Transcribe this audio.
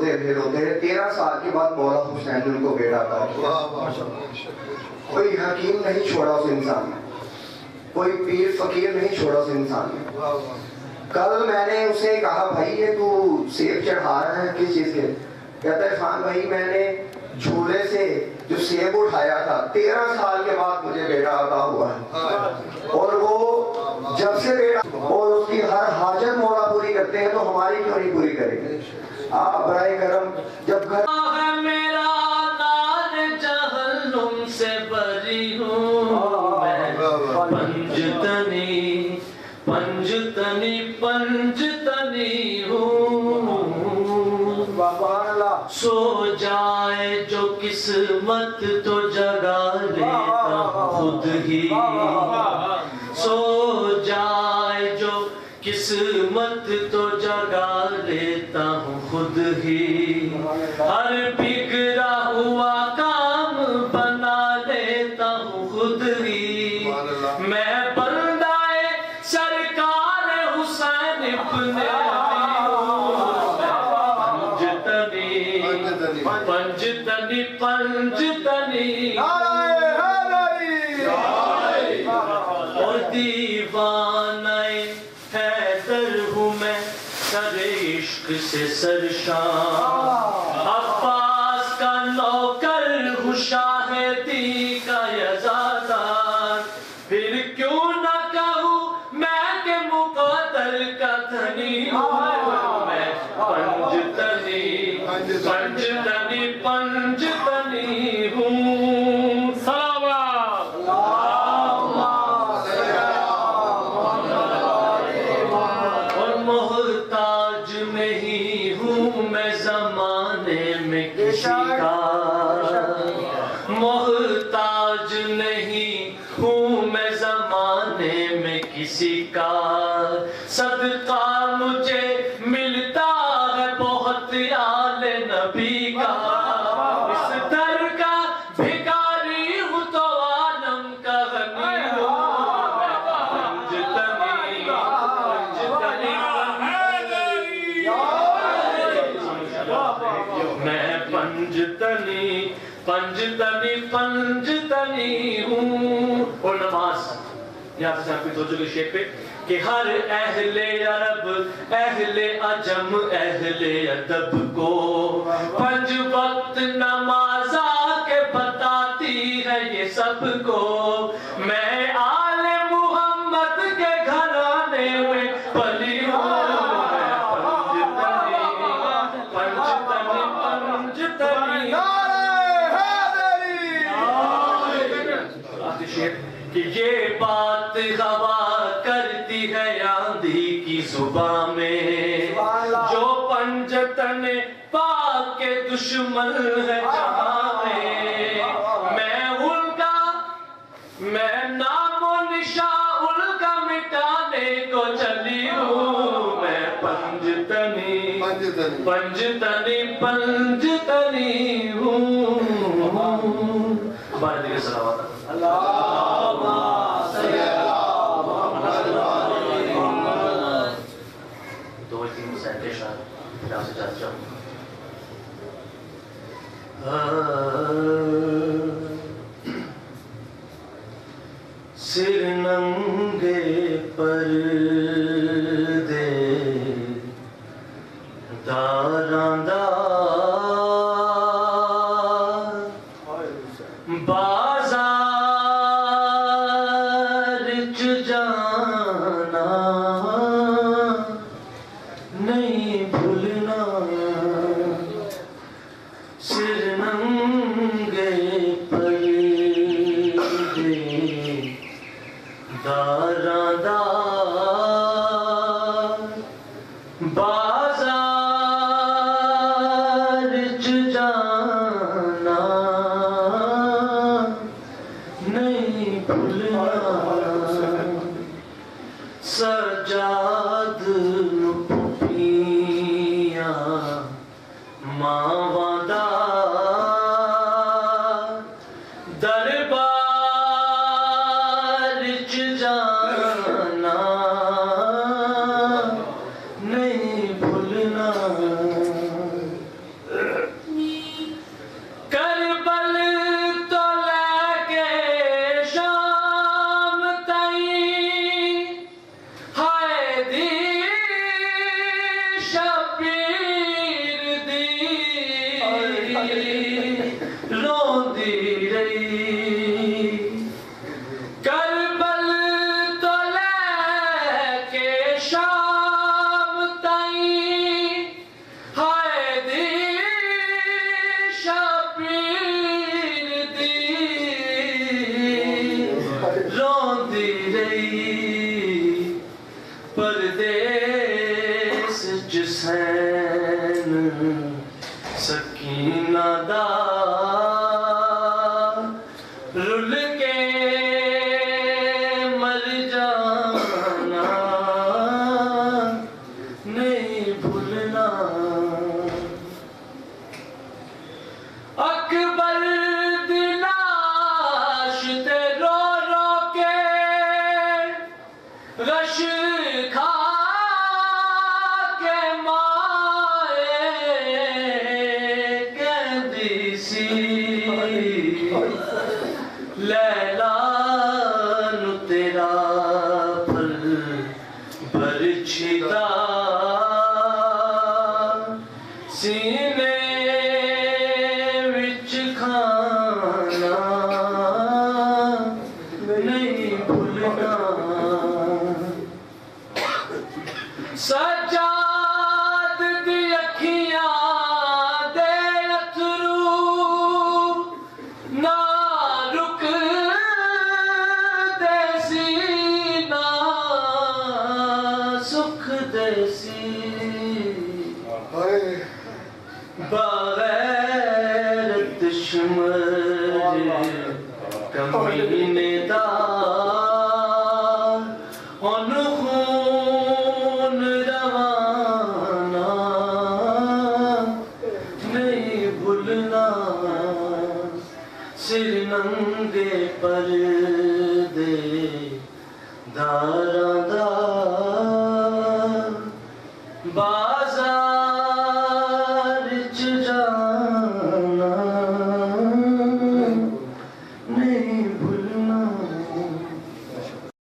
روتے رہے 13 سال کے بعد مولا حسین ان کو بیٹا تھا. کوئی حکیم نہیں چھوڑا اس انسان نے, کوئی پیر فقیر نہیں چھوڑا اس انسان نے. کل میں نے اسے کہا بھائی یہ تو سیب چڑھا رہا ہے کس چیز کے؟ کہتا ہے خان بھائی میں نے جھولے سے جو سیب اٹھایا تھا 13 سال کے بعد مجھے بیٹا عطا ہوا ہے, اور وہ جب سے بیٹا اور اس کی ہر حاجت مولا پوری کرتے ہیں تو ہماری کیوں نہیں پوری کریں گے؟ آپ برائے کرم جب گھر میرا نار جہنم سے بری ہوں میں, پنجتنی پنجتنی پنجتنی ہوں, سو جائے جو قسمت تو جگا لیتا ہوں خود ہی, سو جائے جو قسمت تو جگا لیتا ہوں خود ہی, ہر بگڑا ہوا کام بنا لیتا ہوں خود ہی, میں بندائے سرکار حسین ابن پنجتنی پنجتنی اور دیوانہ حیدر ہوں میں سر عشق سے سرشان, عباس کا نوکر ہوں شاہدی کا یزادار, پھر کیوں نہ کہوں میں کہ مقتل کا دھنی ہوں میں, پنجتنی پنجتنی پنجتنی ہوں. سلام اور محتاج نہیں ہوں میں زمانے میں کسی کا, محتاج نہیں ہوں میں زمانے میں کسی کا, صدقہ مجھے ملتا ہے بہت آل نبی کا, اس در کا بھکاری ہوں تو عالم کا غنی ہوں میں, پنجتنی پنجتنی میں پنجتنی پنجتنی پنجتنی ہوں. اور نماز یہاں سے آپ کی توجہ کے شیپ پہ کہ ہر اہل عرب اہل عجم اہل ادب کو 5 وقت نماز آ کے بتاتی ہے یہ سب کو, میں آل محمد کے گھرانے میں پلی ہوں میں, پنجتنی پنجتنی پنجتنی کہ یہ بات ہوا کرتی ہے آندھی کی زبان میں, جو پنجتن پاک کے دشمن ہے جہاں میں, میں ان کا میں نام و نشان ان کا مٹانے کو چلی ہوں میں, پنجتنی پنجتنی پنجتنی ہوں. بارے دیگر صلوات اللہم صلی اللہ محمد. 2-3 سینٹے شاید پھر آپ سے جاتا چاہوں. سر ننگے پردے داراں دار, بازار چ جانا نہیں بھولنا, سر ننگے سکینہ دا رل کے مر جانا نہیں بھولنا اکبر دی لاش تے رو رو کے غش کھا کے مائے کہندی سی لیلا نو تیرا پھل برچھدا سینے وچ کھانا نہیں بھولنا سجاد دی اکھیاں دے اتھرو نہ رک دے سی نہ سکھ دے سی بغیر دشمن کمینے دا ان خون روانہ نہیں بھولنا سر ننگے پردے داراں دا